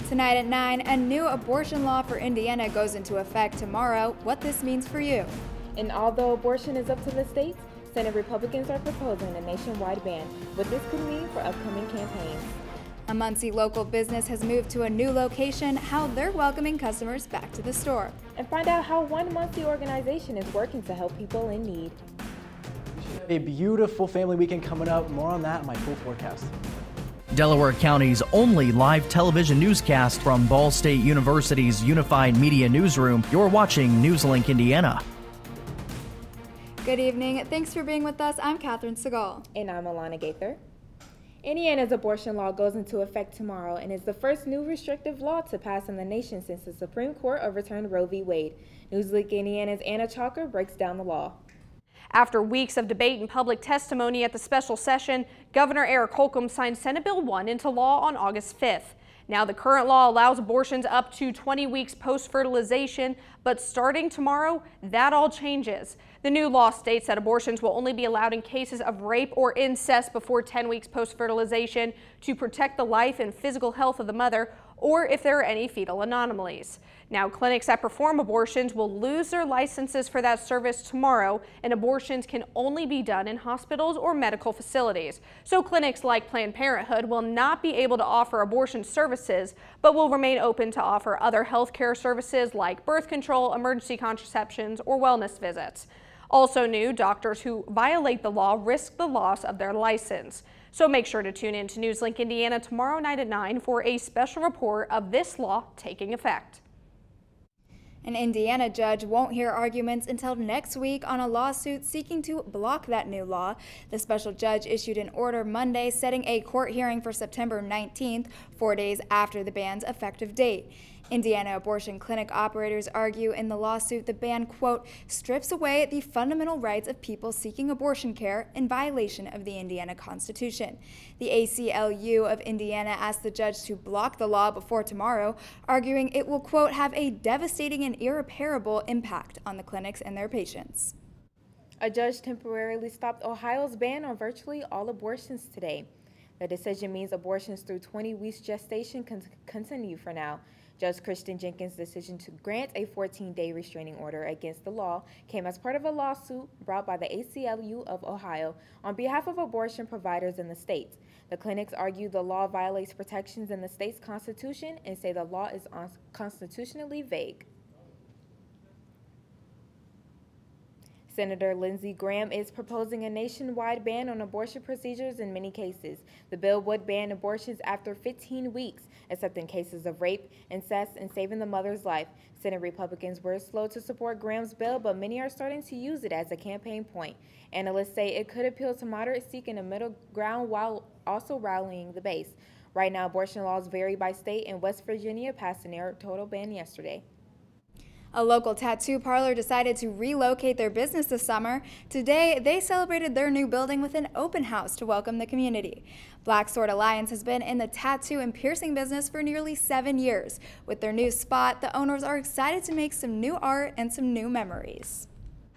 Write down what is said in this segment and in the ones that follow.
Tonight at 9, a new abortion law for Indiana goes into effect tomorrow. What this means for you. And although abortion is up to the states, Senate Republicans are proposing a nationwide ban. What this could mean for upcoming campaigns. A Muncie local business has moved to a new location, how they're welcoming customers back to the store. And find out how one Muncie organization is working to help people in need. A beautiful family weekend coming up. More on that in my full forecast. Delaware County's only live television newscast from Ball State University's Unified Media Newsroom. You're watching NewsLink Indiana. Good evening. Thanks for being with us. I'm Catherine Segal. And I'm Alana Gaither. Indiana's abortion law goes into effect tomorrow and is the first new restrictive law to pass in the nation since the Supreme Court overturned Roe v. Wade. NewsLink Indiana's Anna Chalker breaks down the law. After weeks of debate and public testimony at the special session, Governor Eric Holcomb signed Senate Bill 1 into law on August 5th. Now, the current law allows abortions up to 20 weeks post-fertilization, but starting tomorrow, that all changes. The new law states that abortions will only be allowed in cases of rape or incest before 10 weeks post-fertilization to protect the life and physical health of the mother, or if there are any fetal anomalies. Now, clinics that perform abortions will lose their licenses for that service tomorrow, and abortions can only be done in hospitals or medical facilities. So clinics like Planned Parenthood will not be able to offer abortion services, but will remain open to offer other health care services like birth control, emergency contraceptions, or wellness visits. Also new, doctors who violate the law risk the loss of their license. So make sure to tune in to NewsLink Indiana tomorrow night at 9 for a special report of this law taking effect. An Indiana judge won't hear arguments until next week on a lawsuit seeking to block that new law. The special judge issued an order Monday setting a court hearing for September 19th, 4 days after the ban's effective date. Indiana abortion clinic operators argue in the lawsuit the ban, quote, strips away the fundamental rights of people seeking abortion care in violation of the Indiana Constitution. The ACLU of Indiana asked the judge to block the law before tomorrow, arguing it will, quote, have a devastating and irreparable impact on the clinics and their patients. A judge temporarily stopped Ohio's ban on virtually all abortions today. The decision means abortions through 20 weeks gestation can continue for now. Judge Christian Jenkins' decision to grant a 14-day restraining order against the law came as part of a lawsuit brought by the ACLU of Ohio on behalf of abortion providers in the state. The clinics argue the law violates protections in the state's constitution and say the law is unconstitutionally vague. Senator Lindsey Graham is proposing a nationwide ban on abortion procedures in many cases. The bill would ban abortions after 15 weeks, except in cases of rape, incest, and saving the mother's life. Senate Republicans were slow to support Graham's bill, but many are starting to use it as a campaign point. Analysts say it could appeal to moderates seeking a middle ground while also rallying the base. Right now, abortion laws vary by state, and West Virginia passed a narrow total ban yesterday. A local tattoo parlor decided to relocate their business this summer. Today, they celebrated their new building with an open house to welcome the community. Black Sword Alliance has been in the tattoo and piercing business for nearly 7 years. With their new spot, the owners are excited to make some new art and some new memories.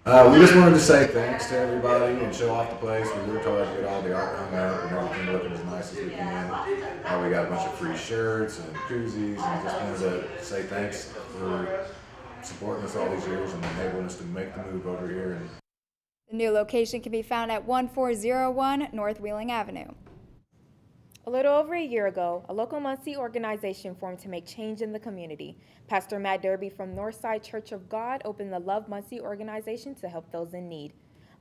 We just wanted to say thanks to everybody and show off the place. We worked hard to get all the art hung up and everything looking as nice as we can. We got a bunch of free shirts and koozies, and just wanted to say thanks for supporting us all these years and enabling us to make the move over here. The new location can be found at 1401 North Wheeling Avenue. A little over a year ago, a local Muncie organization formed to make change in the community. Pastor Matt Derby from Northside Church of God opened the Love Muncie organization to help those in need.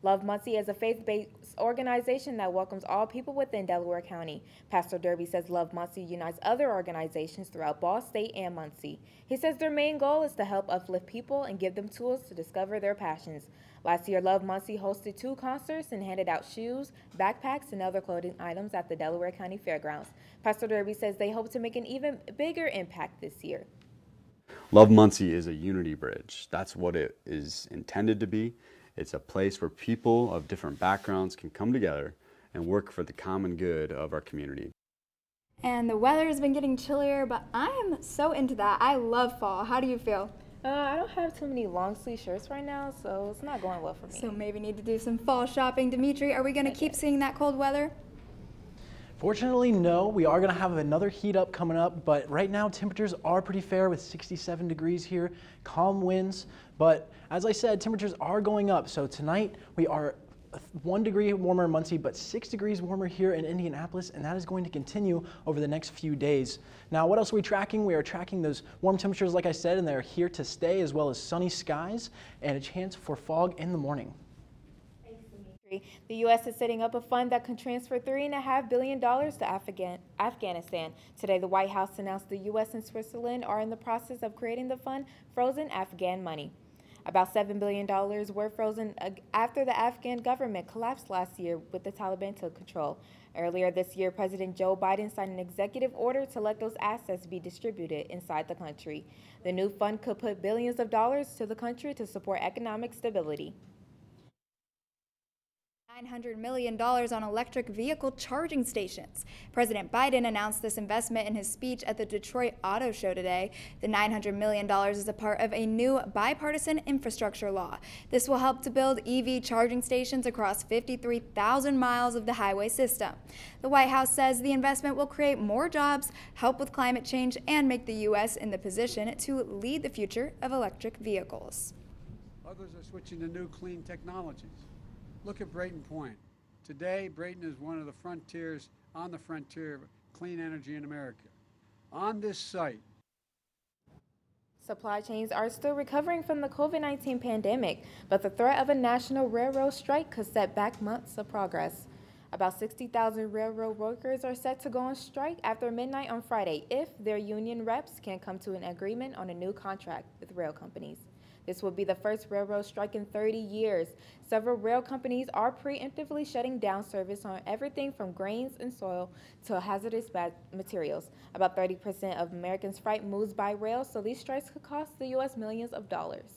Love Muncie is a faith-based organization that welcomes all people within Delaware County. Pastor Derby says Love Muncie unites other organizations throughout Ball State and Muncie. He says their main goal is to help uplift people and give them tools to discover their passions. Last year, Love Muncie hosted 2 concerts and handed out shoes, backpacks, and other clothing items at the Delaware County Fairgrounds. Pastor Derby says they hope to make an even bigger impact this year. Love Muncie is a unity bridge. That's what it is intended to be. It's a place where people of different backgrounds can come together and work for the common good of our community. And the weather has been getting chillier, but I am so into that. I love fall. How do you feel? I don't have too many long sleeve shirts right now, so it's not going well for me. So maybe need to do some fall shopping. Dimitri, are we going to keep seeing that cold weather? Fortunately, no. We are going to have another heat up coming up, but right now temperatures are pretty fair with 67 degrees here, calm winds. But as I said, temperatures are going up. So tonight we are 1 degree warmer in Muncie, but 6 degrees warmer here in Indianapolis, and that is going to continue over the next few days. Now, what else are we tracking? We are tracking those warm temperatures, like I said, and they're here to stay, as well as sunny skies and a chance for fog in the morning. The U.S. is setting up a fund that can transfer $3.5 billion to Afghanistan. Today, the White House announced the U.S. and Switzerland are in the process of creating the fund, Frozen Afghan Money. About $7 billion were frozen after the Afghan government collapsed last year with the Taliban took control. Earlier this year, President Joe Biden signed an executive order to let those assets be distributed inside the country. The new fund could put billions of dollars to the country to support economic stability. $900 million on electric vehicle charging stations. President Biden announced this investment in his speech at the Detroit Auto Show today. The $900 million is a part of a new bipartisan infrastructure law. This will help to build EV charging stations across 53,000 miles of the highway system. The White House says the investment will create more jobs, help with climate change, and make the U.S. in the position to lead the future of electric vehicles. Others are switching to new clean technologies. Look at Brayton Point. Today, Brayton is one of the frontiers, on the frontier of clean energy in America. On this site, Supply chains are still recovering from the COVID-19 pandemic, but the threat of a national railroad strike could set back months of progress. About 60,000 railroad workers are set to go on strike after midnight on Friday if their union reps can't come to an agreement on a new contract with rail companies. This will be the first railroad strike in 30 years. Several rail companies are preemptively shutting down service on everything from grains and soil to hazardous materials. About 30% of Americans' freight moves by rail, so these strikes could cost the U.S. millions of dollars.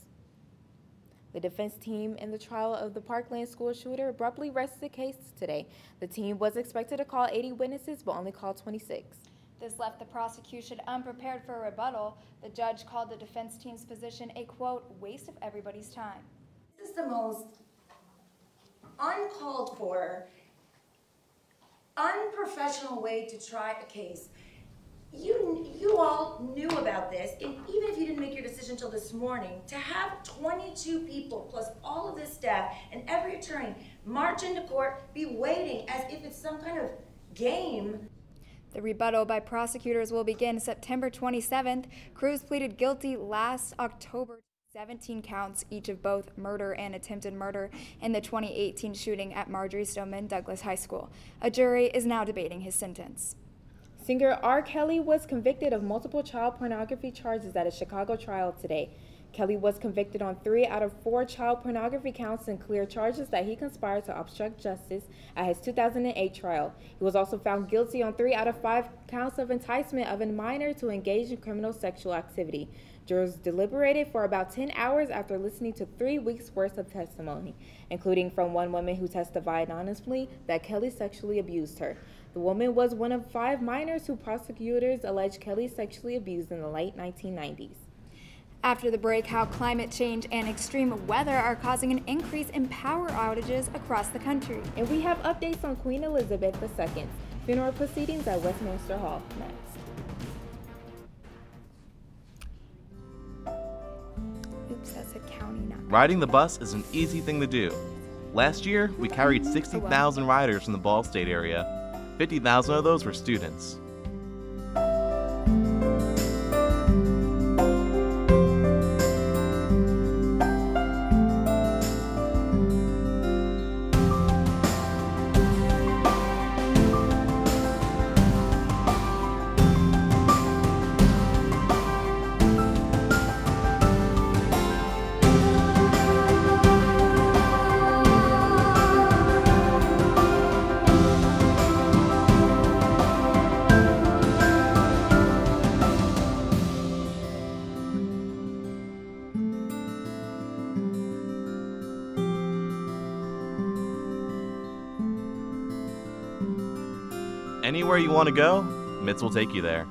The defense team in the trial of the Parkland school shooter abruptly rested the case today. The team was expected to call 80 witnesses, but only called 26. This left the prosecution unprepared for a rebuttal. The judge called the defense team's position a, quote, waste of everybody's time. This is the most uncalled for, unprofessional way to try a case. You all knew about this, and even if you didn't make your decision until this morning, to have 22 people plus all of this staff and every attorney march into court, be waiting as if it's some kind of game. The rebuttal by prosecutors will begin September 27th. Cruz pleaded guilty last October to 17 counts, each of both murder and attempted murder, in the 2018 shooting at Marjory Stoneman Douglas High School. A jury is now debating his sentence. Singer R. Kelly was convicted of multiple child pornography charges at a Chicago trial today. Kelly was convicted on 3 out of 4 child pornography counts and clear charges that he conspired to obstruct justice at his 2008 trial. He was also found guilty on 3 out of 5 counts of enticement of a minor to engage in criminal sexual activity. Jurors deliberated for about 10 hours after listening to 3 weeks' worth of testimony, including from one woman who testified honestly that Kelly sexually abused her. The woman was one of 5 minors who prosecutors alleged Kelly sexually abused in the late 1990s. After the break, how climate change and extreme weather are causing an increase in power outages across the country. And we have updates on Queen Elizabeth II's funeral proceedings at Westminster Hall next. Oops, that's a county, not. Riding the bus is an easy thing to do. Last year, we carried 60,000 riders from the Ball State area. 50,000 of those were students. Anywhere you want to go, MITS will take you there.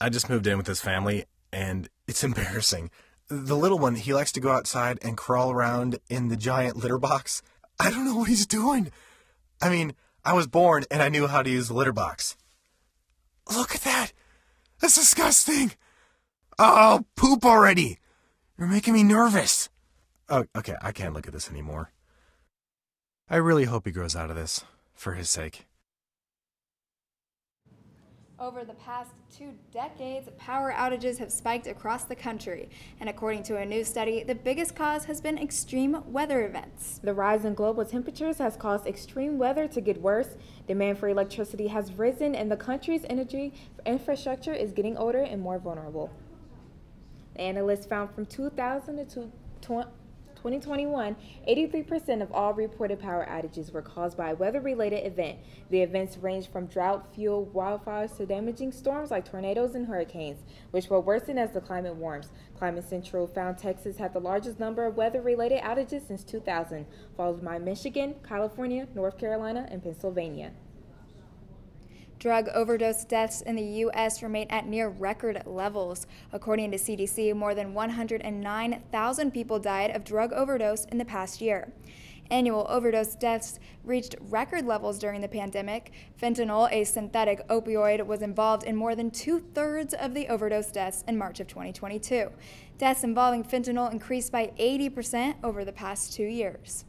I just moved in with his family, and it's embarrassing. The little one, he likes to go outside and crawl around in the giant litter box. I don't know what he's doing. I mean, I was born and I knew how to use the litter box. Look at that. That's disgusting. Oh, poop already. You're making me nervous. Oh, okay, I can't look at this anymore. I really hope he grows out of this, for his sake. Over the past 2 decades, power outages have spiked across the country, and according to a new study, the biggest cause has been extreme weather events. The rise in global temperatures has caused extreme weather to get worse. Demand for electricity has risen, and the country's energy infrastructure is getting older and more vulnerable. The analysts found from 2000 to 2021, 83% of all reported power outages were caused by a weather-related event. The events ranged from drought-fueled wildfires to damaging storms like tornadoes and hurricanes, which will worsen as the climate warms. Climate Central found Texas had the largest number of weather-related outages since 2000, followed by Michigan, California, North Carolina, and Pennsylvania. Drug overdose deaths in the U.S. remain at near record levels. According to CDC, more than 109,000 people died of drug overdose in the past year. Annual overdose deaths reached record levels during the pandemic. Fentanyl, a synthetic opioid, was involved in more than 2/3 of the overdose deaths in March of 2022. Deaths involving fentanyl increased by 80% over the past 2 years.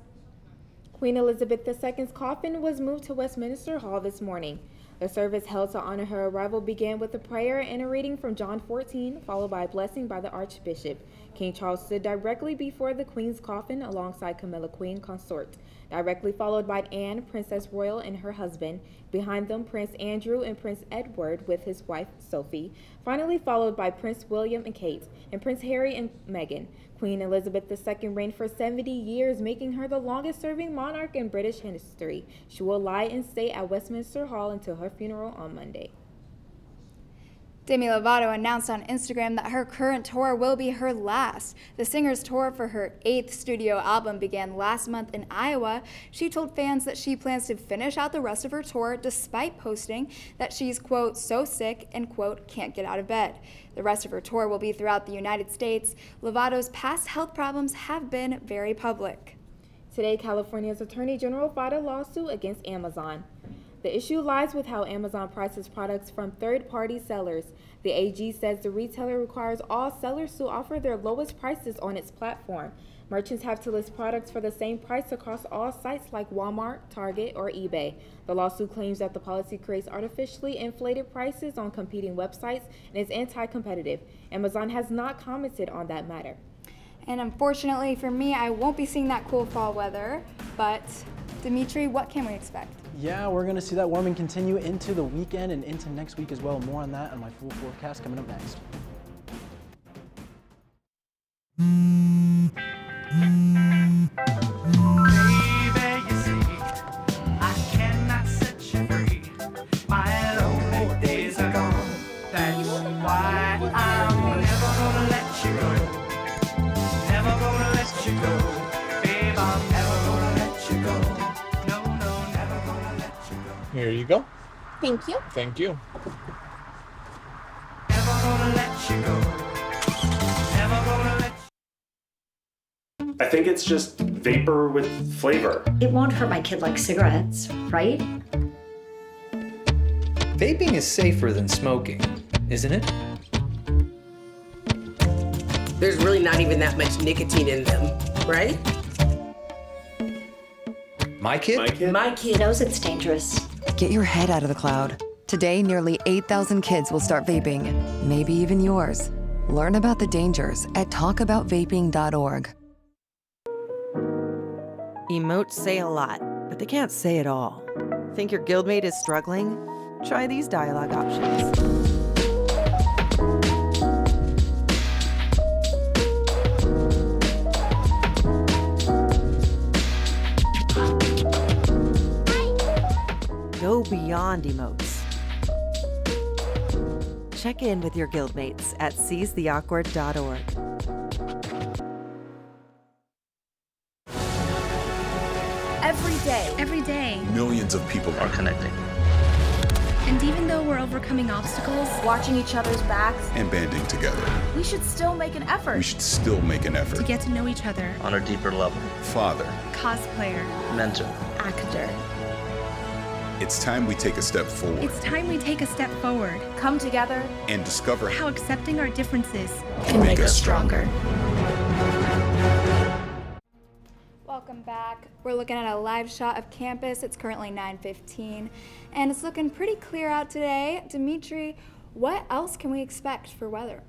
Queen Elizabeth II's coffin was moved to Westminster Hall this morning. The service held to honor her arrival began with a prayer and a reading from John 14, followed by a blessing by the Archbishop. King Charles stood directly before the Queen's coffin alongside Camilla Queen Consort, directly followed by Anne, Princess Royal, and her husband. Behind them, Prince Andrew and Prince Edward with his wife Sophie, finally followed by Prince William and Kate, and Prince Harry and Meghan. Queen Elizabeth II reigned for 70 years, making her the longest-serving monarch in British history. She will lie in state at Westminster Hall until her funeral on Monday. Demi Lovato announced on Instagram that her current tour will be her last. The singer's tour for her 8th studio album began last month in Iowa. She told fans that she plans to finish out the rest of her tour despite posting that she's, quote, so sick and, quote, can't get out of bed. The rest of her tour will be throughout the United States. Lovato's past health problems have been very public. Today, California's Attorney General filed a lawsuit against Amazon. The issue lies with how Amazon prices products from third-party sellers. The AG says the retailer requires all sellers to offer their lowest prices on its platform. Merchants have to list products for the same price across all sites like Walmart, Target, or eBay. The lawsuit claims that the policy creates artificially inflated prices on competing websites and is anti-competitive. Amazon has not commented on that matter. And unfortunately for me, I won't be seeing that cool fall weather, but Dimitri, what can we expect? Yeah, we're going to see that warming continue into the weekend and into next week as well. More on that on my full forecast coming up next. Baby, you see, I cannot set you free. My lonely days are gone. That's why I'm never gonna let you go. Never gonna let you go. Babe, I'm never gonna let you go. No, no, never gonna let you go. Here you go. Thank you. Thank you. Never gonna let you go. Never gonna let you I think it's just vapor with flavor. It won't hurt my kid like cigarettes, right? Vaping is safer than smoking, isn't it? There's really not even that much nicotine in them, right? My kid? My kid knows it's dangerous. Get your head out of the cloud. Today, nearly 8,000 kids will start vaping, maybe even yours. Learn about the dangers at talkaboutvaping.org. Emotes say a lot, but they can't say it all. Think your guildmate is struggling? Try these dialogue options. Go beyond emotes. Check in with your guildmates at seizetheawkward.org. Every day, millions of people are connecting. And even though we're overcoming obstacles, watching each other's backs, and banding together, we should still make an effort. we should still make an effort To get to know each other. On a deeper level. Father. Cosplayer. Mentor. Actor. It's time we take a step forward. It's time we take a step forward. Come together. And discover how accepting our differences can make us stronger. Welcome back. We're looking at a live shot of campus. It's currently 9:15 and it's looking pretty clear out today. Dimitri, what else can we expect for weather?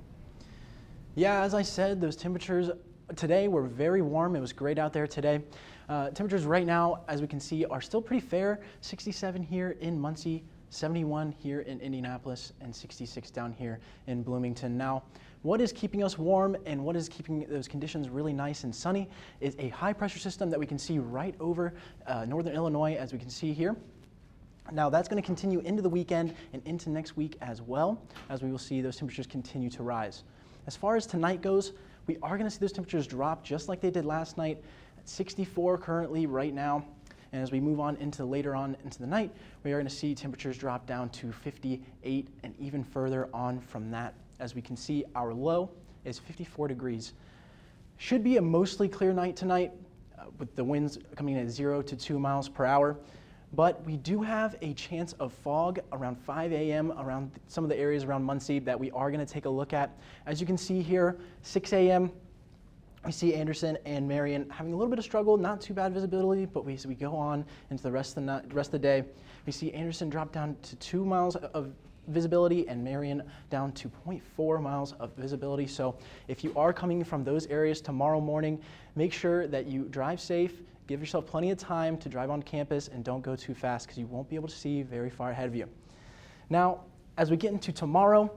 Yeah, as I said, those temperatures today were very warm. It was great out there today. Temperatures right now, as we can see, are still pretty fair. 67 here in Muncie, 71 here in Indianapolis, and 66 down here in Bloomington. Now, what is keeping us warm and what is keeping those conditions really nice and sunny is a high pressure system that we can see right over northern Illinois, as we can see here. Now, that's going to continue into the weekend and into next week as well, as we will see those temperatures continue to rise. As far as tonight goes, we are going to see those temperatures drop just like they did last night. 64 currently right now, and as we move on into later on into the night, we are going to see temperatures drop down to 58 and even further on from that. As we can see, our low is 54 degrees. Should be a mostly clear night tonight with the winds coming in at 0 to 2 miles per hour, but we do have a chance of fog around 5 a.m. around some of the areas around Muncie that we are going to take a look at. As you can see here, 6 a.m. we see Anderson and Marion having a little bit of struggle, not too bad visibility, but as we go on into the rest of the day, we see Anderson drop down to 2 miles of visibility and Marion down to 0.4 miles of visibility. So if you are coming from those areas tomorrow morning, make sure that you drive safe, give yourself plenty of time to drive on campus, and don't go too fast because you won't be able to see very far ahead of you. Now, as we get into tomorrow,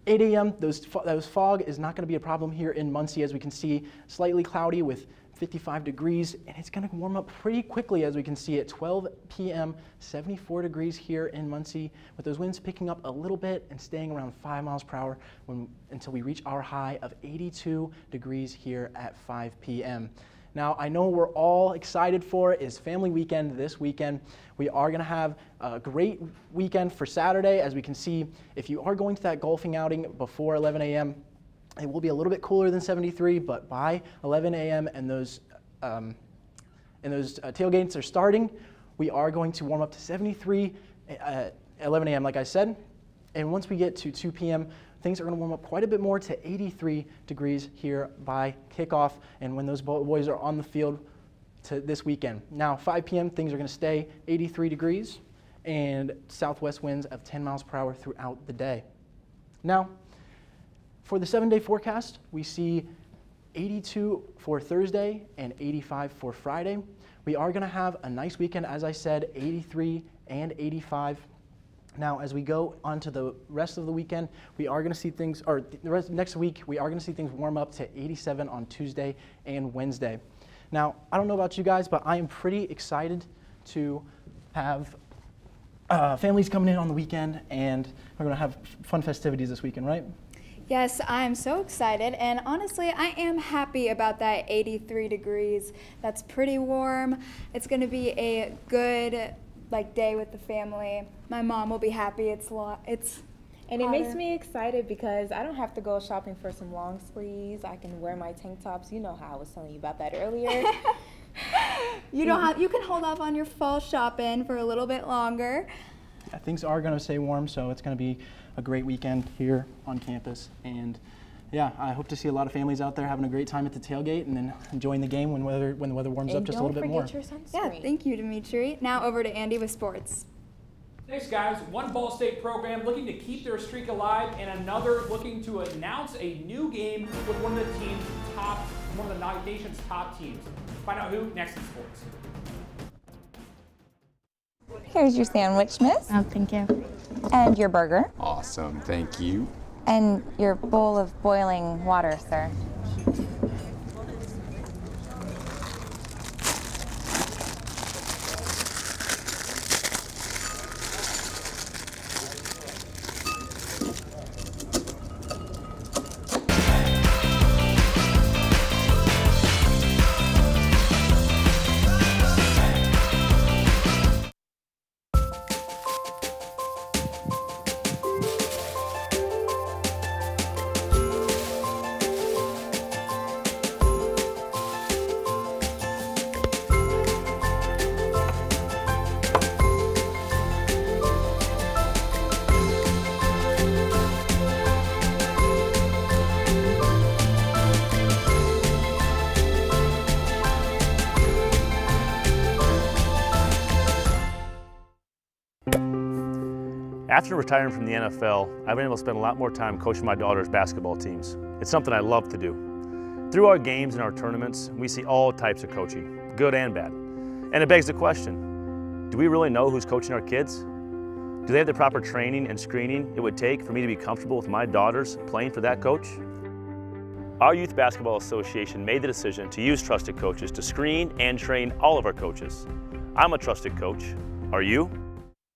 8 a.m., those fog is not going to be a problem here in Muncie. As we can see, slightly cloudy with 55 degrees, and it's going to warm up pretty quickly. As we can see at 12 p.m., 74 degrees here in Muncie, with those winds picking up a little bit and staying around 5 miles per hour until we reach our high of 82 degrees here at 5 p.m. Now, I know we're all excited for is family weekend this weekend. We are going to have a great weekend for Saturday. As we can see, if you are going to that golfing outing before 11 a.m., it will be a little bit cooler than 73, but by 11 a.m. and those tailgates are starting, we are going to warm up to 73 at 11 a.m. like I said. And once we get to 2 p.m., things are going to warm up quite a bit more to 83 degrees here by kickoff and when those boys are on the field to this weekend. Now, 5 p.m., things are going to stay 83 degrees and southwest winds of 10 miles per hour throughout the day. Now, for the 7-day forecast, we see 82 for Thursday and 85 for Friday. We are going to have a nice weekend, as I said, 83 and 85. Now, as we go on to the rest of the weekend, we are going to see things, or next week, we are going to see things warm up to 87 on Tuesday and Wednesday. Now, I don't know about you guys, but I am pretty excited to have families coming in on the weekend, and we're going to have fun festivities this weekend, right? Yes, I'm so excited, and honestly, I am happy about that 83 degrees. That's pretty warm. It's going to be a good day with the family. My mom will be happy. And it makes me excited because I don't have to go shopping for some long sleeves. I can wear my tank tops. You know how I was telling you about that earlier. You can hold off on your fall shopping for a little bit longer. Yeah, things are going to stay warm, so it's going to be a great weekend here on campus. And yeah, I hope to see a lot of families out there having a great time at the tailgate and then enjoying the game when the weather warms up just a little bit more. And don't forget your sunscreen. Yeah, thank you, Dimitri. Now over to Andy with sports. Thanks, guys. One Ball State program looking to keep their streak alive, and another looking to announce a new game with one of the nation's top teams. Find out who next in sports. Here's your sandwich, miss. Oh, thank you. And your burger. Awesome, thank you. And your bowl of boiling water, sir. After retiring from the NFL, I've been able to spend a lot more time coaching my daughter's basketball teams. It's something I love to do. Through our games and our tournaments, we see all types of coaching, good and bad. And it begs the question, do we really know who's coaching our kids? Do they have the proper training and screening it would take for me to be comfortable with my daughters playing for that coach? Our Youth Basketball Association made the decision to use trusted coaches to screen and train all of our coaches. I'm a trusted coach. Are you?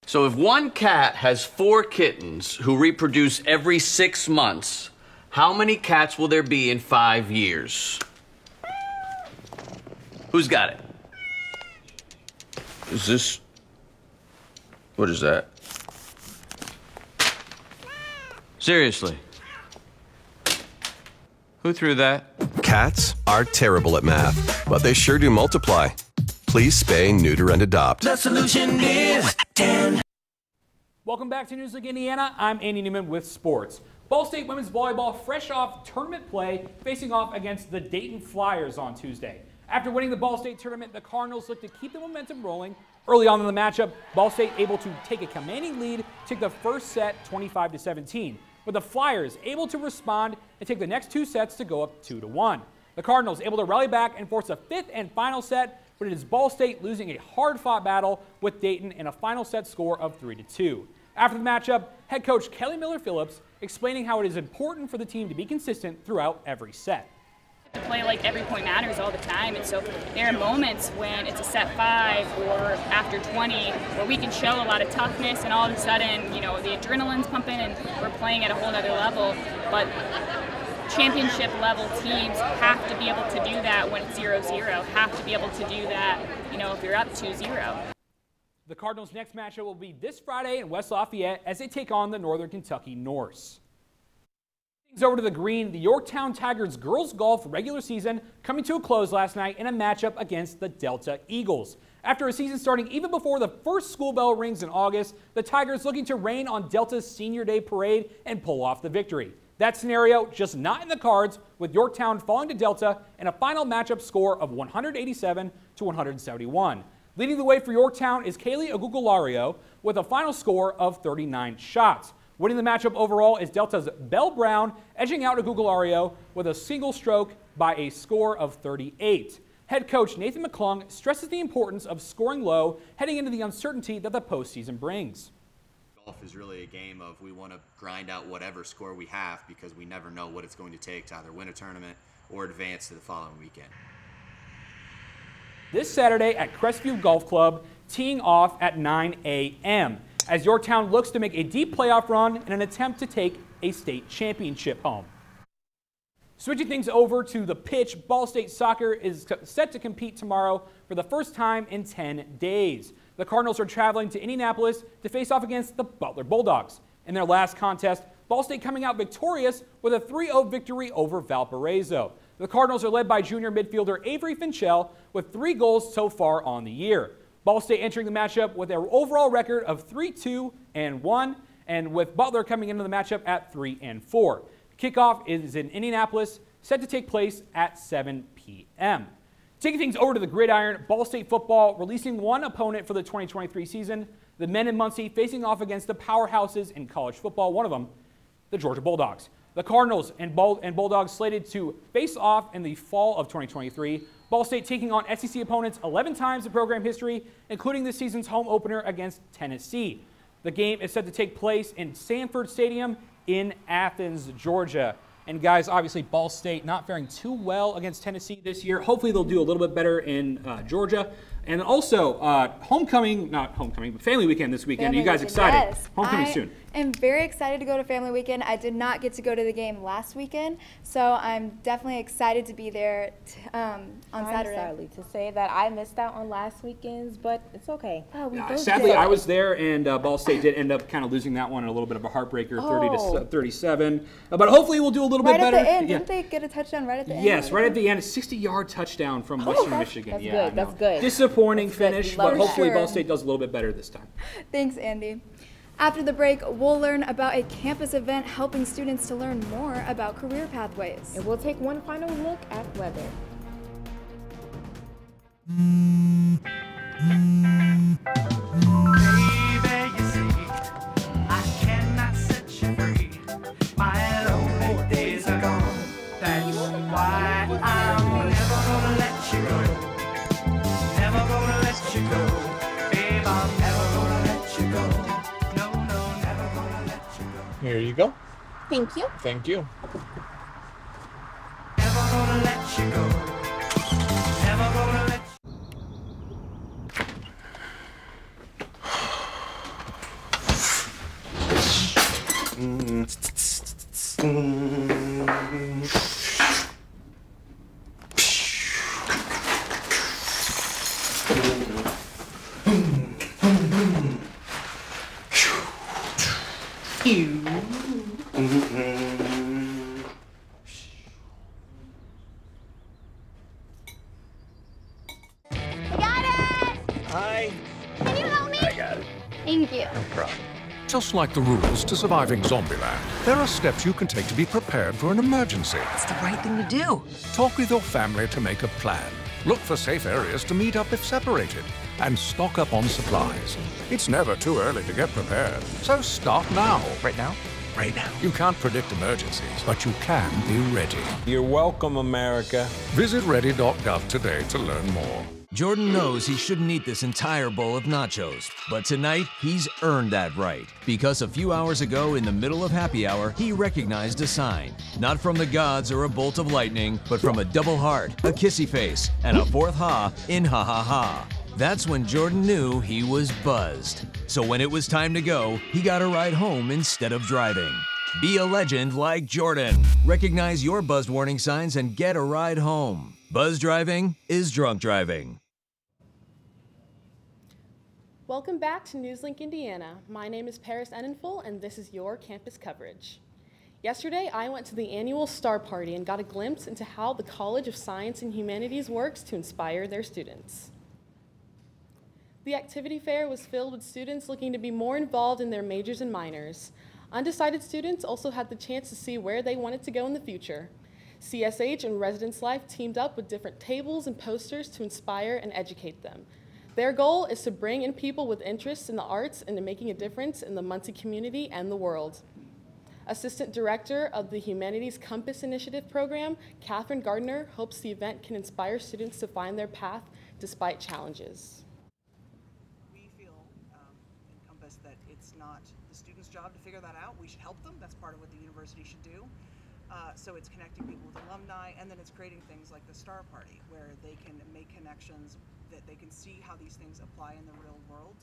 So if one cat has 4 kittens who reproduce every 6 months, how many cats will there be in 5 years? Who's got it? Is this... What is that? Seriously. Who threw that? Cats are terrible at math, but they sure do multiply. Please spay, neuter, and adopt. The solution is 10. Welcome back to NewsLink Indiana. I'm Andy Newman with sports. Ball State women's volleyball fresh off tournament play, facing off against the Dayton Flyers on Tuesday. After winning the Ball State tournament, the Cardinals look to keep the momentum rolling. Early on in the matchup, Ball State able to take a commanding lead, take the first set 25-17. With the Flyers able to respond and take the next 2 sets to go up 2-1. The Cardinals able to rally back and force a 5th and final set, but it is Ball State losing a hard-fought battle with Dayton in a final set score of 3-2. After the matchup, head coach Kelly Miller-Phillips explaining how it is important for the team to be consistent throughout every set. To play like every point matters all the time, and so there are moments when it's a set 5 or after 20 where we can show a lot of toughness, and all of a sudden, you know, the adrenaline's pumping and we're playing at a whole other level. But championship level teams have to be able to do that when it's 0-0, have to be able to do that, you know, if you're up 2-0. The Cardinals' next matchup will be this Friday in West Lafayette as they take on the Northern Kentucky Norse. Over to the green, the Yorktown Tigers girls golf regular season coming to a close last night in a matchup against the Delta Eagles. After a season starting even before the first school bell rings in August, the Tigers looking to rain on Delta's Senior Day parade and pull off the victory. That scenario just not in the cards, with Yorktown falling to Delta in a final matchup score of 187-171. Leading the way for Yorktown is Kaylee Agugulario with a final score of 39 shots. Winning the matchup overall is Delta's Belle Brown, edging out Agugulario with a single stroke by a score of 38. Head coach Nathan McClung stresses the importance of scoring low heading into the uncertainty that the postseason brings. Golf is really a game of we want to grind out whatever score we have because we never know what it's going to take to either win a tournament or advance to the following weekend. This Saturday at Crestview Golf Club, teeing off at 9 a.m. as Yorktown looks to make a deep playoff run in an attempt to take a state championship home. Switching things over to the pitch, Ball State Soccer is set to compete tomorrow for the first time in 10 days. The Cardinals are traveling to Indianapolis to face off against the Butler Bulldogs. In their last contest, Ball State coming out victorious with a 3-0 victory over Valparaiso. The Cardinals are led by junior midfielder Avery Finchel with 3 goals so far on the year. Ball State entering the matchup with their overall record of 3-2-1, and with Butler coming into the matchup at 3-4. Kickoff is in Indianapolis, set to take place at 7 p.m. Taking things over to the gridiron, Ball State football releasing one opponent for the 2023 season. The men in Muncie facing off against the powerhouses in college football, one of them, the Georgia Bulldogs. The Cardinals and Bulldogs slated to face off in the fall of 2023. Ball State taking on SEC opponents 11 times in program history, including this season's home opener against Tennessee. The game is set to take place in Sanford Stadium in Athens, Georgia. And guys, obviously Ball State not faring too well against Tennessee this year. Hopefully they'll do a little bit better in Georgia. And also, family weekend this weekend. Are you guys excited? Yes. Homecoming soon. I'm very excited to go to family weekend. I did not get to go to the game last weekend, so I'm definitely excited to be there on Saturday. I'm sorry to say that I missed out on last weekend's, but it's okay. Oh, we both Sadly, did. I was there, and Ball State did end up kind of losing that one in a little bit of a heartbreaker, 30-37. But hopefully we'll do a little bit better. Right at the end, didn't they get a touchdown right at the end? Yes, right at the end, a 60-yard touchdown from Western Michigan. That's yeah, good. That's good. Disappointing finish, but hopefully Sure. Ball State does a little bit better this time. Thanks, Andy. After the break, we'll learn about a campus event helping students to learn more about career pathways. And we'll take one final look at weather. Baby, you see, I go. Thank you. Thank you. Never gonna let you go. Never gonna let Hi. Can you help me? I got it. Thank you. No problem. Just like the rules to surviving Zombieland, there are steps you can take to be prepared for an emergency. It's the right thing to do. Talk with your family to make a plan. Look for safe areas to meet up if separated. And stock up on supplies. It's never too early to get prepared, so start now. Right now? Right now. You can't predict emergencies, but you can be ready. You're welcome, America. Visit ready.gov today to learn more. Jordan knows he shouldn't eat this entire bowl of nachos, but tonight he's earned that right. Because a few hours ago, in the middle of happy hour, he recognized a sign. Not from the gods or a bolt of lightning, but from a double heart, a kissy face, and a fourth ha in ha ha ha. That's when Jordan knew he was buzzed. So when it was time to go, he got a ride home instead of driving. Be a legend like Jordan. Recognize your buzzed warning signs and get a ride home. Buzz driving is drunk driving. Welcome back to NewsLink Indiana. My name is Paris Enenful, and this is your campus coverage. Yesterday, I went to the annual Star Party and got a glimpse into how the College of Science and Humanities works to inspire their students. The activity fair was filled with students looking to be more involved in their majors and minors. Undecided students also had the chance to see where they wanted to go in the future. CSH and Residence Life teamed up with different tables and posters to inspire and educate them. Their goal is to bring in people with interests in the arts and in making a difference in the Muncie community and the world. Assistant Director of the Humanities Compass Initiative program, Catherine Gardner, hopes the event can inspire students to find their path despite challenges. We feel in Compass that it's not the student's job to figure that out. We should help them. That's part of what the university should do. So it's connecting people with alumni, and then it's creating things like the Star Party, where they can make connections, that they can see how these things apply in the real world.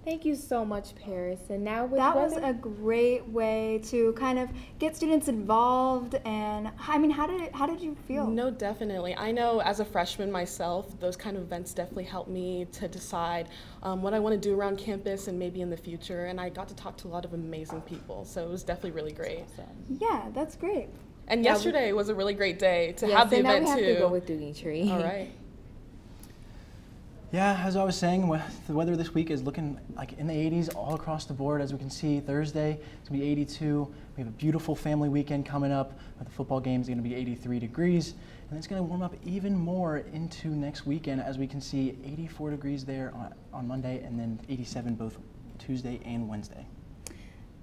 Thank you so much, Paris. And now with that was a great way to kind of get students involved. And I mean, how did you feel? No, definitely. I know as a freshman myself, those kind of events definitely helped me to decide what I want to do around campus and maybe in the future. And I got to talk to a lot of amazing people, so it was definitely really great. Yeah, that's great. And yesterday was a really great day to yes, have the and event now we too. have to go with Doogie Tree. All right. Yeah, as I was saying, the weather this week is looking like in the 80s all across the board. As we can see, Thursday it's going to be 82. We have a beautiful family weekend coming up. The football game is going to be 83 degrees. And it's going to warm up even more into next weekend, as we can see 84 degrees there on Monday, and then 87 both Tuesday and Wednesday.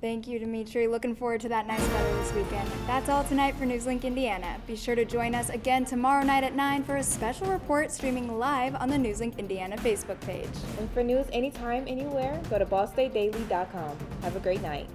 Thank you, Dimitri. Looking forward to that nice weather this weekend. That's all tonight for NewsLink Indiana. Be sure to join us again tomorrow night at 9 for a special report streaming live on the NewsLink Indiana Facebook page. And for news anytime, anywhere, go to ballstatedaily.com. Have a great night.